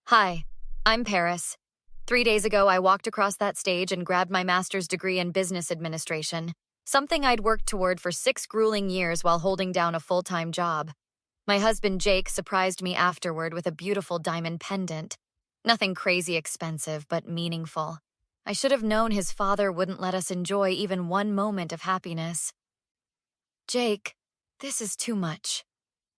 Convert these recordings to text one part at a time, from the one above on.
Hi, I'm Paris. 3 days ago, I walked across that stage and grabbed my master's degree in business administration, something I'd worked toward for 6 grueling years while holding down a full-time job. My husband, Jake, surprised me afterward with a beautiful diamond pendant. Nothing crazy expensive, but meaningful. I should have known his father wouldn't let us enjoy even one moment of happiness. Jake, this is too much,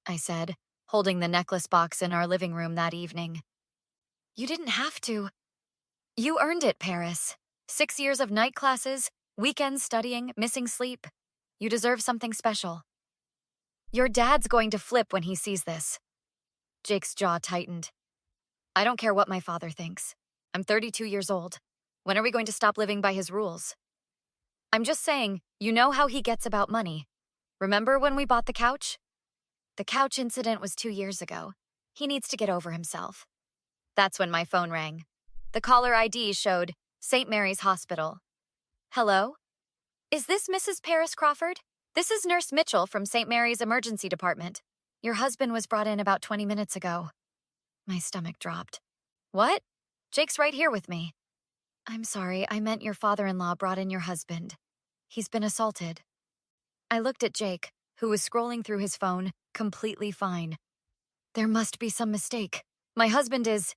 I said, holding the necklace box in our living room that evening. You didn't have to. You earned it, Paris. 6 years of night classes, weekends studying, missing sleep. You deserve something special. Your dad's going to flip when he sees this. Jake's jaw tightened. I don't care what my father thinks. I'm 32 years old. When are we going to stop living by his rules? I'm just saying, you know how he gets about money. Remember when we bought the couch? The couch incident was 2 years ago. He needs to get over himself. That's when my phone rang. The caller ID showed St. Mary's Hospital. Hello? Is this Mrs. Paris Crawford? This is Nurse Mitchell from St. Mary's Emergency Department. Your husband was brought in about 20 minutes ago. My stomach dropped. What? Jake's right here with me. I'm sorry, I meant your father-in-law brought in your husband. He's been assaulted. I looked at Jake, who was scrolling through his phone, completely fine. There must be some mistake. My husband is...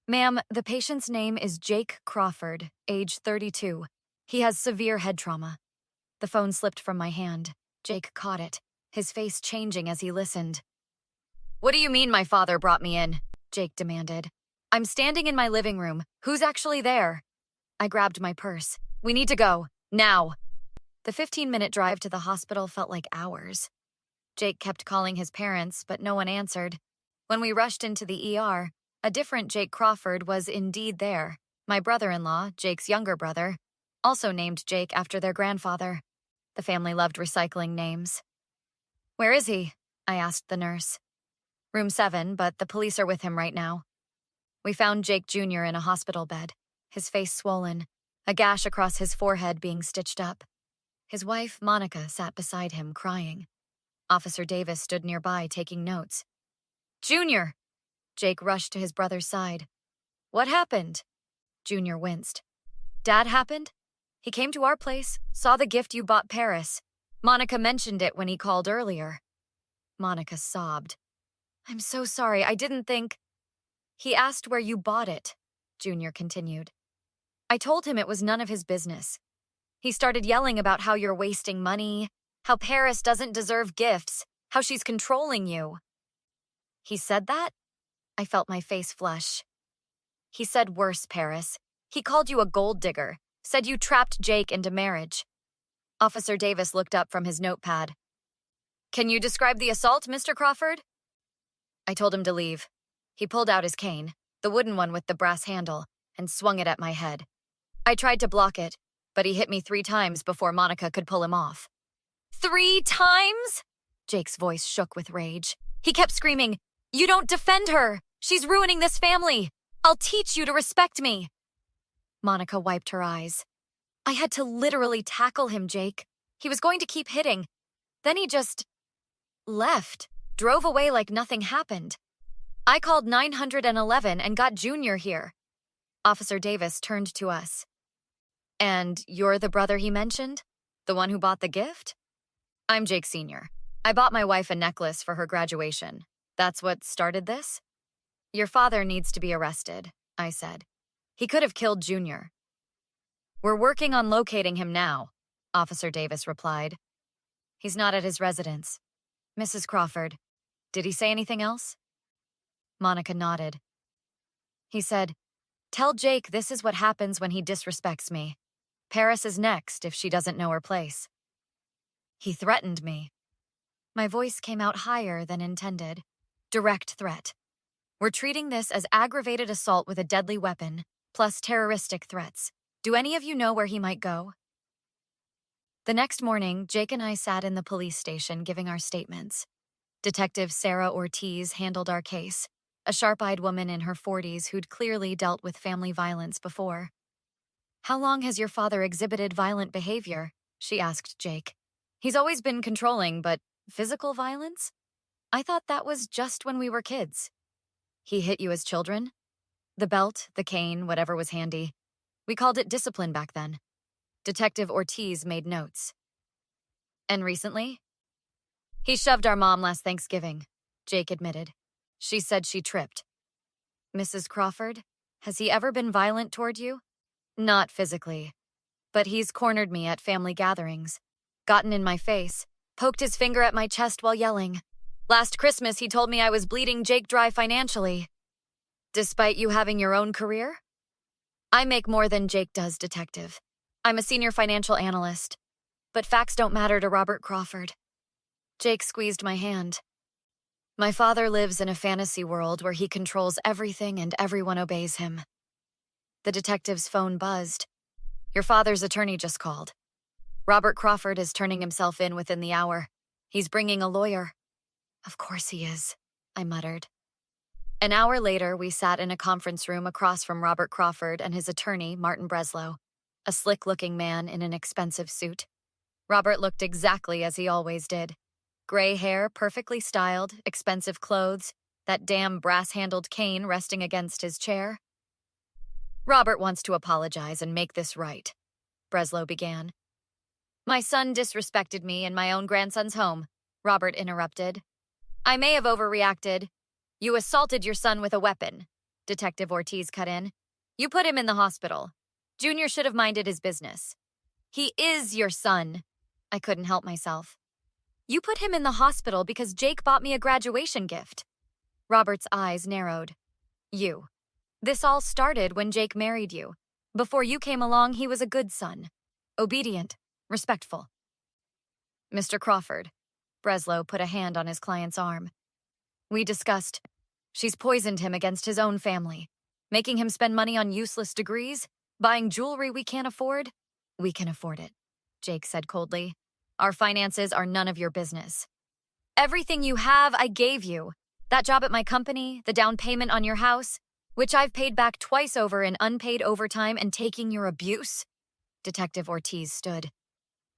Ma'am, the patient's name is Jake Crawford, age 32. He has severe head trauma. The phone slipped from my hand. Jake caught it, his face changing as he listened. What do you mean my father brought me in? Jake demanded. I'm standing in my living room. Who's actually there? I grabbed my purse. We need to go. Now. The 15-minute drive to the hospital felt like hours. Jake kept calling his parents, but no one answered. When we rushed into the ER, a different Jake Crawford was indeed there. My brother-in-law, Jake's younger brother, also named Jake after their grandfather. The family loved recycling names. Where is he? I asked the nurse. Room 7, but the police are with him right now. We found Jake Jr. in a hospital bed, his face swollen, a gash across his forehead being stitched up. His wife, Monica, sat beside him, crying. Officer Davis stood nearby, taking notes. Junior! Jake rushed to his brother's side. What happened? Junior winced. Dad happened? He came to our place, saw the gift you bought Paris. Monica mentioned it when he called earlier. Monica sobbed. I'm so sorry, I didn't think... He asked where you bought it, Junior continued. I told him it was none of his business. He started yelling about how you're wasting money, how Paris doesn't deserve gifts, how she's controlling you. He said that? I felt my face flush. He said worse, Paris. He called you a gold digger, said you trapped Jake into marriage. Officer Davis looked up from his notepad. Can you describe the assault, Mr. Crawford? I told him to leave. He pulled out his cane, the wooden one with the brass handle, and swung it at my head. I tried to block it, but he hit me 3 times before Monica could pull him off. 3 times? Jake's voice shook with rage. He kept screaming, You don't defend her! She's ruining this family! I'll teach you to respect me! Monica wiped her eyes. I had to literally tackle him, Jake. He was going to keep hitting. Then he just... left. Drove away like nothing happened. I called 911 and got Junior here. Officer Davis turned to us. And you're the brother he mentioned? The one who bought the gift? I'm Jake Sr. I bought my wife a necklace for her graduation. That's what started this? Your father needs to be arrested, I said. He could have killed Junior. We're working on locating him now, Officer Davis replied. He's not at his residence. Mrs. Crawford, did he say anything else? Monica nodded. He said, Tell Jake this is what happens when he disrespects me. Paris is next if she doesn't know her place. He threatened me. My voice came out higher than intended. Direct threat. We're treating this as aggravated assault with a deadly weapon, plus terroristic threats. Do any of you know where he might go? The next morning, Jake and I sat in the police station giving our statements. Detective Sarah Ortiz handled our case, a sharp-eyed woman in her 40s who'd clearly dealt with family violence before. How long has your father exhibited violent behavior? She asked Jake. He's always been controlling, but physical violence? I thought that was just when we were kids. He hit you as children? The belt, the cane, whatever was handy. We called it discipline back then. Detective Ortiz made notes. And recently? He shoved our mom last Thanksgiving, Jake admitted. She said she tripped. Mrs. Crawford, has he ever been violent toward you? Not physically, but he's cornered me at family gatherings, gotten in my face, poked his finger at my chest while yelling. Last Christmas, he told me I was bleeding Jake dry financially. Despite you having your own career? I make more than Jake does, detective. I'm a senior financial analyst, but facts don't matter to Robert Crawford. Jake squeezed my hand. My father lives in a fantasy world where he controls everything and everyone obeys him. The detective's phone buzzed. Your father's attorney just called. Robert Crawford is turning himself in within the hour. He's bringing a lawyer. Of course he is, I muttered. An hour later, we sat in a conference room across from Robert Crawford and his attorney, Martin Breslow, a slick-looking man in an expensive suit. Robert looked exactly as he always did. Gray hair, perfectly styled, expensive clothes, that damn brass-handled cane resting against his chair. Robert wants to apologize and make this right, Breslow began. My son disrespected me in my own grandson's home, Robert interrupted. I may have overreacted. You assaulted your son with a weapon, Detective Ortiz cut in. You put him in the hospital. Junior should have minded his business. He is your son. I couldn't help myself. You put him in the hospital because Jake bought me a graduation gift. Robert's eyes narrowed. You. This all started when Jake married you. Before you came along, he was a good son. Obedient. Respectful. Mr. Crawford. Breslow put a hand on his client's arm. We discussed. She's poisoned him against his own family. Making him spend money on useless degrees? Buying jewelry we can't afford? We can afford it, Jake said coldly. Our finances are none of your business. Everything you have, I gave you. That job at my company, the down payment on your house, which I've paid back twice over in unpaid overtime and taking your abuse. Detective Ortiz stood.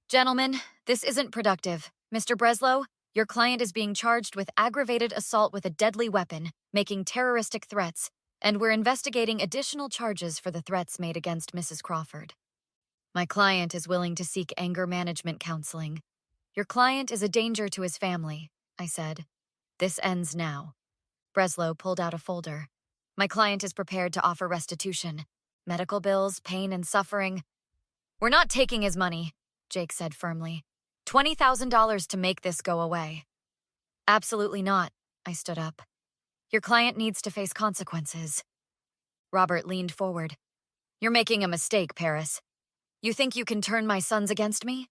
Gentlemen, this isn't productive. Mr. Breslow, your client is being charged with aggravated assault with a deadly weapon, making terroristic threats, and we're investigating additional charges for the threats made against Mrs. Crawford. My client is willing to seek anger management counseling. Your client is a danger to his family, I said. This ends now. Breslow pulled out a folder. My client is prepared to offer restitution. Medical bills, pain and suffering. We're not taking his money, Jake said firmly. $20,000 to make this go away. Absolutely not, I stood up. Your client needs to face consequences. Robert leaned forward. You're making a mistake, Paris. You think you can turn my sons against me?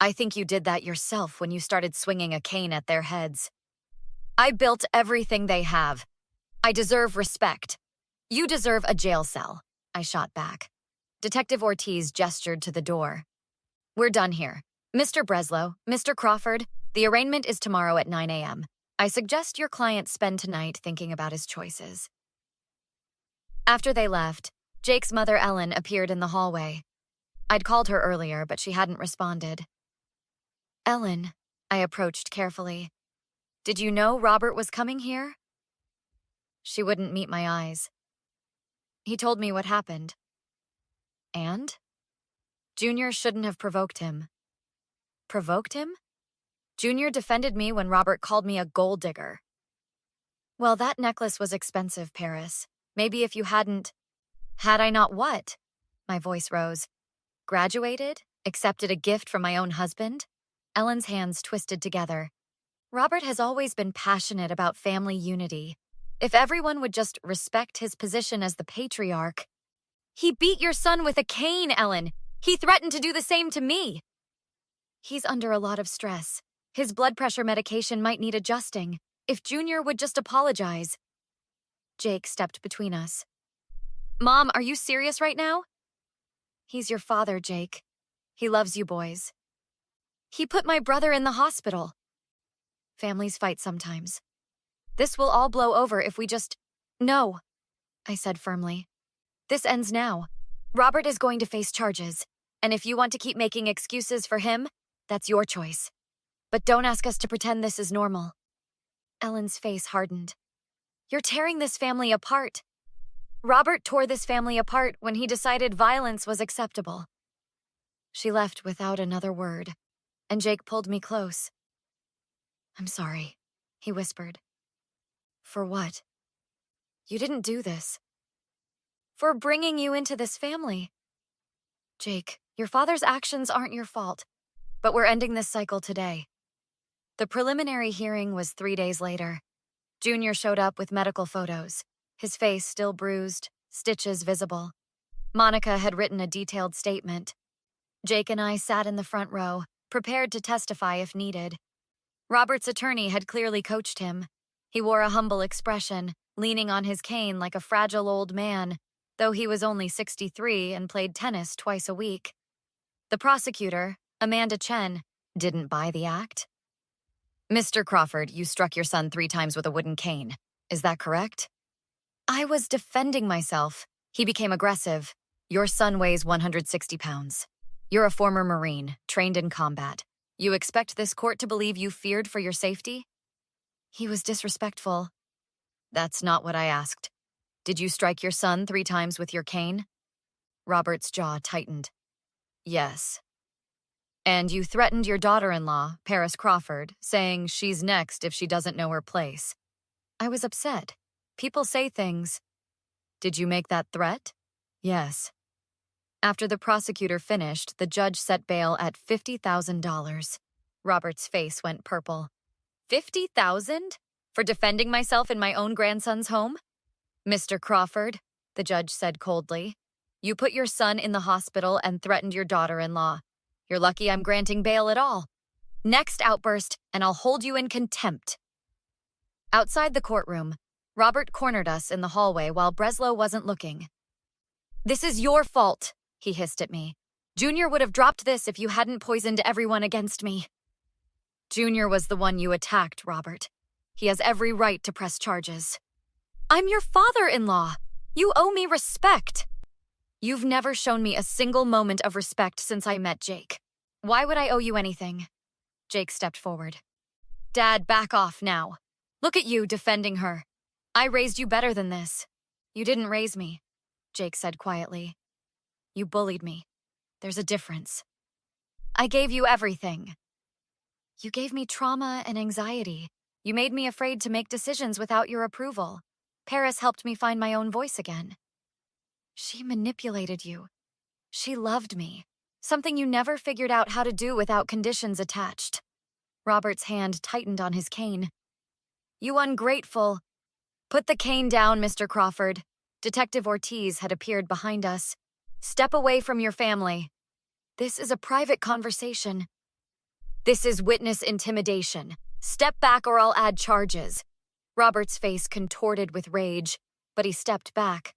I think you did that yourself when you started swinging a cane at their heads. I built everything they have. I deserve respect. You deserve a jail cell, I shot back. Detective Ortiz gestured to the door. We're done here. Mr. Breslow, Mr. Crawford, the arraignment is tomorrow at 9 a.m. I suggest your client spend tonight thinking about his choices. After they left, Jake's mother Ellen appeared in the hallway. I'd called her earlier, but she hadn't responded. Ellen, I approached carefully. Did you know Robert was coming here? She wouldn't meet my eyes. He told me what happened. And? Junior shouldn't have provoked him. Provoked him? Junior defended me when Robert called me a gold digger. Well, that necklace was expensive, Paris. Maybe if you hadn't... Had I not what? My voice rose. Graduated? Accepted a gift from my own husband? Ellen's hands twisted together. Robert has always been passionate about family unity. If everyone would just respect his position as the patriarch. He beat your son with a cane, Ellen. He threatened to do the same to me. He's under a lot of stress. His blood pressure medication might need adjusting. If Junior would just apologize. Jake stepped between us. Mom, are you serious right now? He's your father, Jake. He loves you boys. He put my brother in the hospital. Families fight sometimes. This will all blow over if we just... No, I said firmly. This ends now. Robert is going to face charges, and if you want to keep making excuses for him, that's your choice. But don't ask us to pretend this is normal. Ellen's face hardened. You're tearing this family apart. Robert tore this family apart when he decided violence was acceptable. She left without another word, and Jake pulled me close. I'm sorry, he whispered. For what? You didn't do this. For bringing you into this family. Jake, your father's actions aren't your fault, but we're ending this cycle today. The preliminary hearing was 3 days later. Junior showed up with medical photos, his face still bruised, stitches visible. Monica had written a detailed statement. Jake and I sat in the front row, prepared to testify if needed. Robert's attorney had clearly coached him. He wore a humble expression, leaning on his cane like a fragile old man, though he was only 63 and played tennis twice a week. The prosecutor, Amanda Chen, didn't buy the act. Mr. Crawford, you struck your son 3 times with a wooden cane. Is that correct? I was defending myself. He became aggressive. Your son weighs 160 pounds. You're a former Marine, trained in combat. You expect this court to believe you feared for your safety? He was disrespectful. That's not what I asked. Did you strike your son 3 times with your cane? Robert's jaw tightened. Yes. And you threatened your daughter-in-law, Paris Crawford, saying she's next if she doesn't know her place. I was upset. People say things. Did you make that threat? Yes. After the prosecutor finished, the judge set bail at $50,000. Robert's face went purple. $50,000? For defending myself in my own grandson's home? Mr. Crawford, the judge said coldly, you put your son in the hospital and threatened your daughter-in-law. You're lucky I'm granting bail at all. Next outburst, and I'll hold you in contempt. Outside the courtroom, Robert cornered us in the hallway while Breslow wasn't looking. This is your fault, he hissed at me. Junior would have dropped this if you hadn't poisoned everyone against me. Junior was the one you attacked, Robert. He has every right to press charges. I'm your father-in-law. You owe me respect. You've never shown me a single moment of respect since I met Jake. Why would I owe you anything? Jake stepped forward. Dad, back off now. Look at you defending her. I raised you better than this. You didn't raise me, Jake said quietly. You bullied me. There's a difference. I gave you everything. You gave me trauma and anxiety. You made me afraid to make decisions without your approval. Paris helped me find my own voice again. She manipulated you. She loved me. Something you never figured out how to do without conditions attached. Robert's hand tightened on his cane. You ungrateful. Put the cane down, Mr. Crawford. Detective Ortiz had appeared behind us. Step away from your family. This is a private conversation. This is witness intimidation. Step back or I'll add charges. Robert's face contorted with rage, but he stepped back.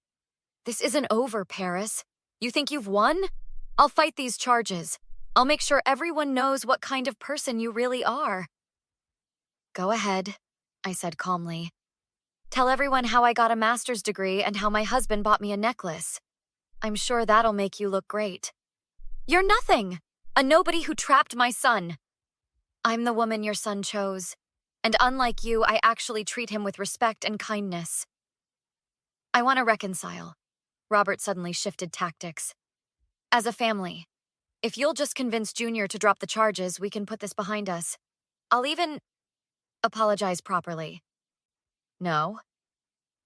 This isn't over, Paris. You think you've won? I'll fight these charges. I'll make sure everyone knows what kind of person you really are. Go ahead, I said calmly. Tell everyone how I got a master's degree and how my husband bought me a necklace. I'm sure that'll make you look great. You're nothing! A nobody who trapped my son. I'm the woman your son chose, and unlike you, I actually treat him with respect and kindness. I want to reconcile. Robert suddenly shifted tactics. As a family, if you'll just convince Junior to drop the charges, we can put this behind us. I'll even apologize properly. No.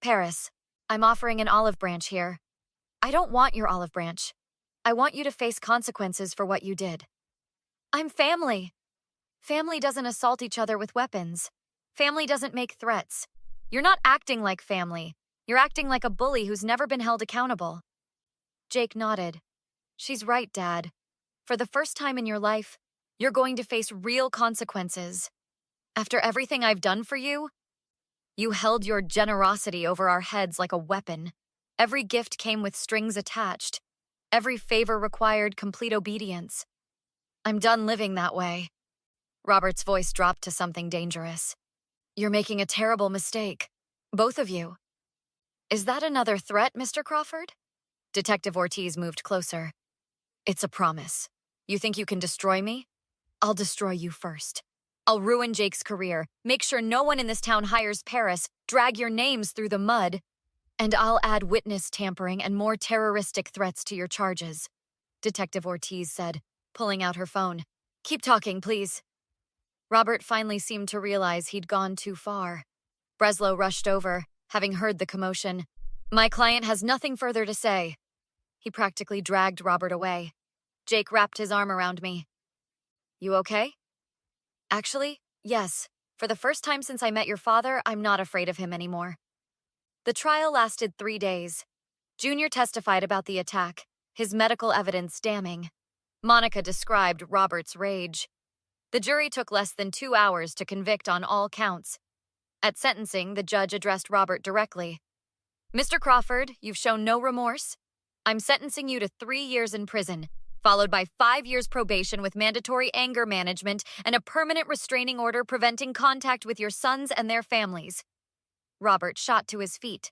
Paris, I'm offering an olive branch here. I don't want your olive branch. I want you to face consequences for what you did. I'm family. Family doesn't assault each other with weapons. Family doesn't make threats. You're not acting like family. You're acting like a bully who's never been held accountable. Jake nodded. She's right, Dad. For the first time in your life, you're going to face real consequences. After everything I've done for you, you held your generosity over our heads like a weapon. Every gift came with strings attached. Every favor required complete obedience. I'm done living that way. Robert's voice dropped to something dangerous. You're making a terrible mistake. Both of you. Is that another threat, Mr. Crawford? Detective Ortiz moved closer. It's a promise. You think you can destroy me? I'll destroy you first. I'll ruin Jake's career, make sure no one in this town hires Paris, drag your names through the mud. And I'll add witness tampering and more terroristic threats to your charges, Detective Ortiz said, pulling out her phone. Keep talking, please. Robert finally seemed to realize he'd gone too far. Breslow rushed over, having heard the commotion. My client has nothing further to say. He practically dragged Robert away. Jake wrapped his arm around me. You okay? Actually, yes. For the first time since I met your father, I'm not afraid of him anymore. The trial lasted 3 days. Junior testified about the attack, his medical evidence damning. Monica described Robert's rage. The jury took less than 2 hours to convict on all counts. At sentencing, the judge addressed Robert directly. Mr. Crawford, you've shown no remorse. I'm sentencing you to 3 years in prison, followed by 5 years probation with mandatory anger management and a permanent restraining order preventing contact with your sons and their families. Robert shot to his feet.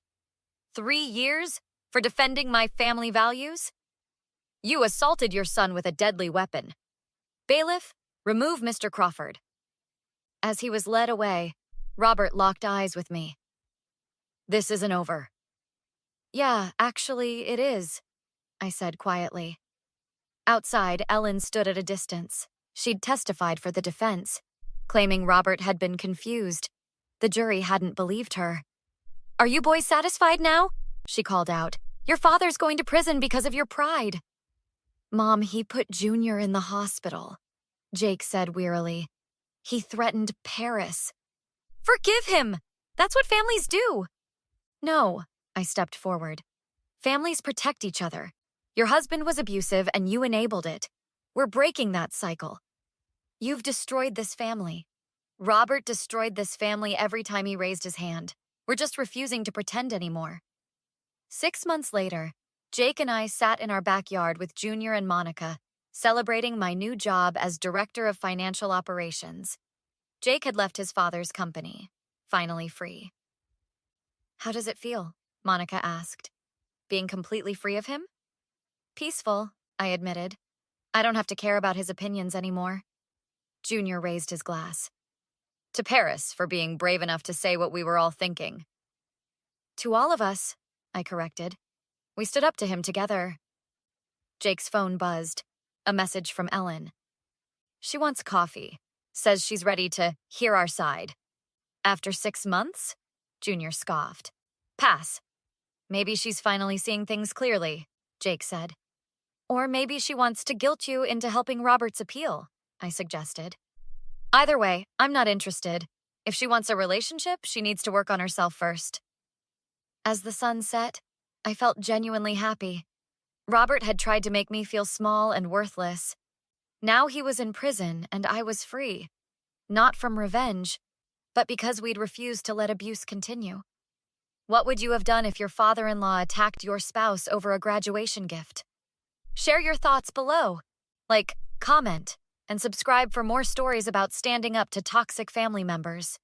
3 years? For defending my family values? You assaulted your son with a deadly weapon. Bailiff, remove Mr. Crawford. As he was led away, Robert locked eyes with me. This isn't over. Yeah, actually, it is, I said quietly. Outside, Ellen stood at a distance. She'd testified for the defense, claiming Robert had been confused. The jury hadn't believed her. Are you boys satisfied now? She called out. Your father's going to prison because of your pride. Mom, he put Junior in the hospital, Jake said wearily. He threatened Paris. Forgive him! That's what families do. No, I stepped forward. Families protect each other. Your husband was abusive and you enabled it. We're breaking that cycle. You've destroyed this family. Robert destroyed this family every time he raised his hand. We're just refusing to pretend anymore. 6 months later, Jake and I sat in our backyard with Junior and Monica, celebrating my new job as Director of Financial Operations. Jake had left his father's company, finally free. How does it feel? Monica asked. Being completely free of him? Peaceful, I admitted. I don't have to care about his opinions anymore. Junior raised his glass. To Paris for being brave enough to say what we were all thinking. To all of us, I corrected. We stood up to him together. Jake's phone buzzed. A message from Ellen. She wants coffee. Says she's ready to hear our side. After 6 months? Junior scoffed. Pass. Maybe she's finally seeing things clearly, Jake said. Or maybe she wants to guilt you into helping Robert's appeal, I suggested. Either way, I'm not interested. If she wants a relationship, she needs to work on herself first. As the sun set, I felt genuinely happy. Robert had tried to make me feel small and worthless. Now he was in prison and I was free. Not from revenge, but because we'd refused to let abuse continue. What would you have done if your father-in-law attacked your spouse over a graduation gift? Share your thoughts below. Like, comment, and subscribe for more stories about standing up to toxic family members.